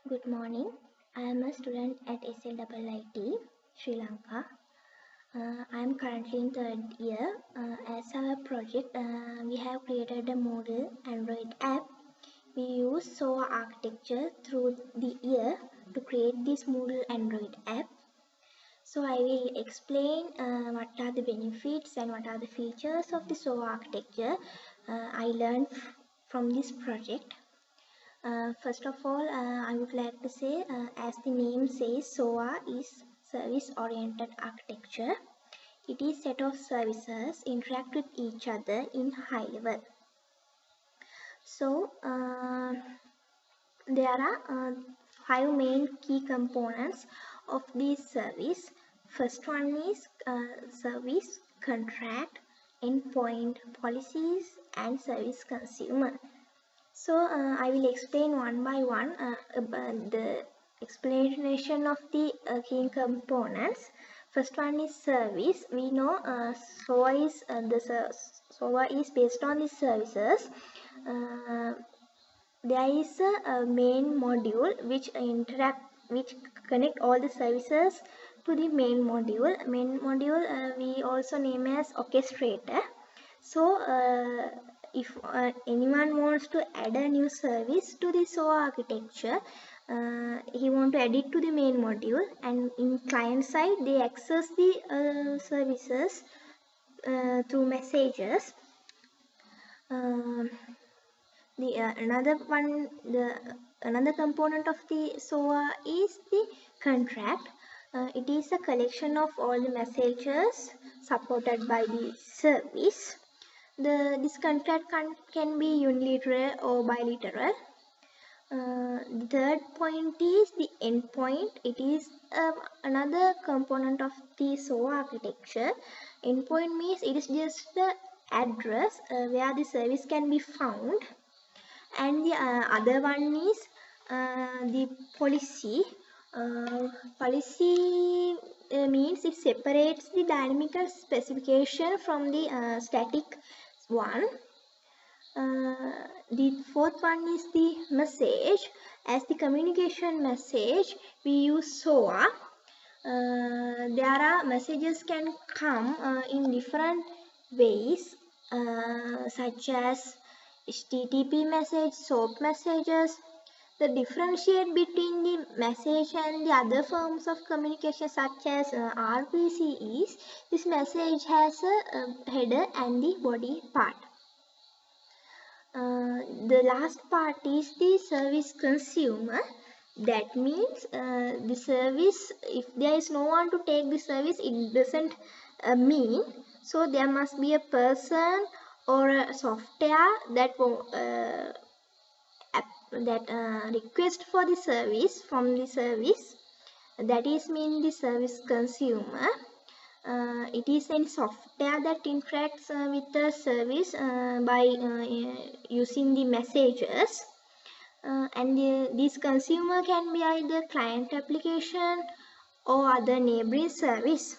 Good morning. I am a student at SLIIT, Sri Lanka. I am currently in third year. As a project, we have created a model Android app. We use SOA architecture through the year to create this model Android app. So I will explain what are the benefits and what are the features of the SOA architecture I learned from this project. First of all, I would like to say, as the name says, SOA is service-oriented architecture. It is set of services interact with each other in high level. So, there are five main key components of this service. First one is service contract, endpoint policies, and service consumer. So I will explain one by one about the explanation of the key components. First one is service. We know SOA is based on the services. There is a main module which connect all the services to the main module. Main module we also name as orchestrator. So if anyone wants to add a new service to the SOA architecture, he want to add it to the main module, and in client side they access the services through messages. Another component of the SOA is the contract. It is a collection of all the messages supported by the service. This contract can be unilateral or bilateral. The third point is the endpoint. It is another component of the SOA architecture. Endpoint means it is just the address where the service can be found, and the other one is the policy. Policy means it separates the dynamical specification from the static one. The fourth one is the message. As the communication message, we use SOA. There are messages can come in different ways, such as HTTP message, SOAP messages. The differentiate between the message and the other forms of communication, such as RPC, is this message has a header and the body part. The last part is the service consumer. That means the service, if there is no one to take the service, it doesn't mean. So there must be a person or a software that request for the service from the service. That is mean the service consumer. It is any software that interacts with the service by using the messages. And this consumer can be either client application or other neighboring service.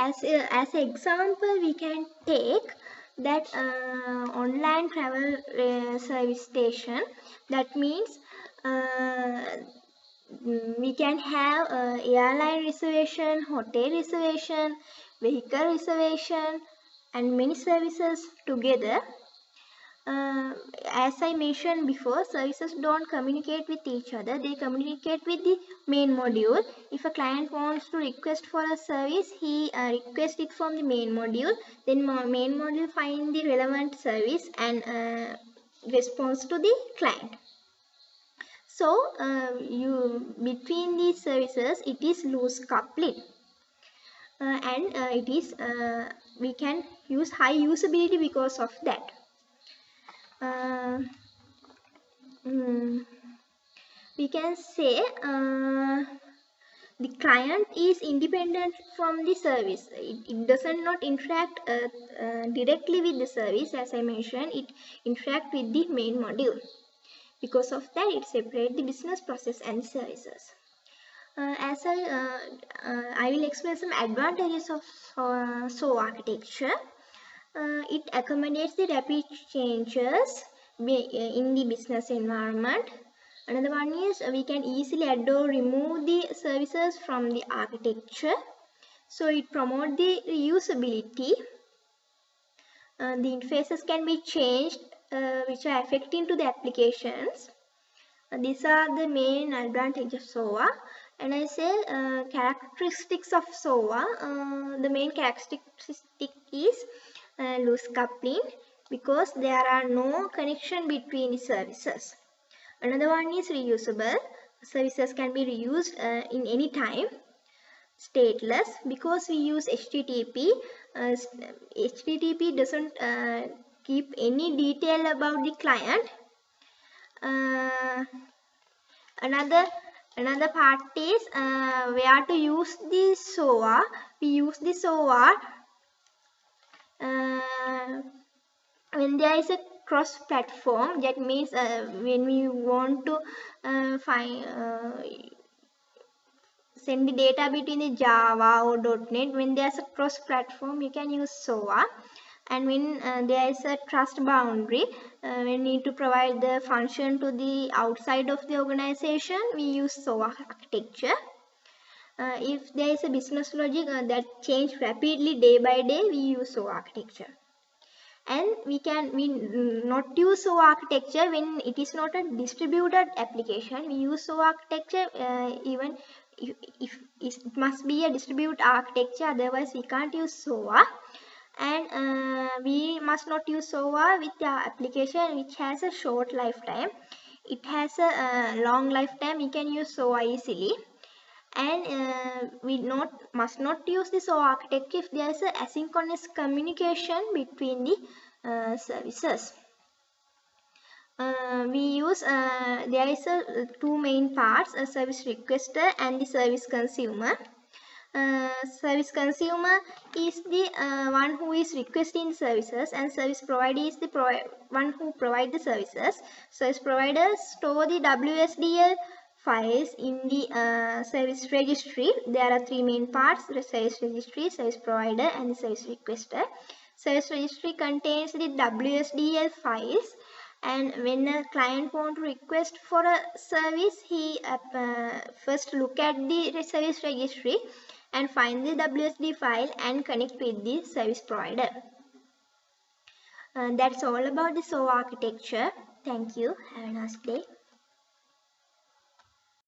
As an example, we can take that online travel service station. That means we can have airline reservation, hotel reservation, vehicle reservation, and many services together. As I mentioned before, services don't communicate with each other. They communicate with the main module. If a client wants to request for a service, he requests it from the main module. Then main module find the relevant service and responds to the client. So between these services, it is loose coupling, and it is we can use high usability because of that. We can say the client is independent from the service. It doesn't not interact directly with the service. As I mentioned, it interact with the main module. Because of that, it separates the business process and services. I will explain some advantages of SOA architecture. it accommodates the rapid changes in the business environment. Another one is we can easily add or remove the services from the architecture. So it promotes the reusability. The interfaces can be changed which are affecting to the applications. These are the main advantages of SOA. And I say characteristics of SOA. The main characteristic is loose coupling, because there are no connection between the services. Another one is reusable. Services can be reused in any time. Stateless, because we use HTTP. HTTP doesn't keep any detail about the client. Another part is where to use the SOA. We use the SOA when there is a cross-platform. That means when we want to send the data between the Java or .NET, when there's a cross-platform, you can use SOA. And when there is a trust boundary, we need to provide the function to the outside of the organization, we use SOA architecture. If there is a business logic that change rapidly day by day, we use SOA architecture. And we not use SOA architecture when it is not a distributed application. We use SOA architecture even if it must be a distributed architecture, otherwise we can't use SOA. And we must not use SOA with the application which has a short lifetime. It has a long lifetime, we can use SOA easily. And we must not use the SOA architecture if there is a asynchronous communication between the services. We use there is two main parts, a service requester and the service consumer. Service consumer is the one who is requesting services, and service provider is the one who provides the services. Service providers store the WSDL files in the service registry. There are three main parts: the service registry, service provider, and the service requester. Service registry contains the WSDL files, and when a client wants to request for a service, he first look at the service registry and find the WSD file and connect with the service provider. That's all about the SOA architecture. Thank you. Have a nice day.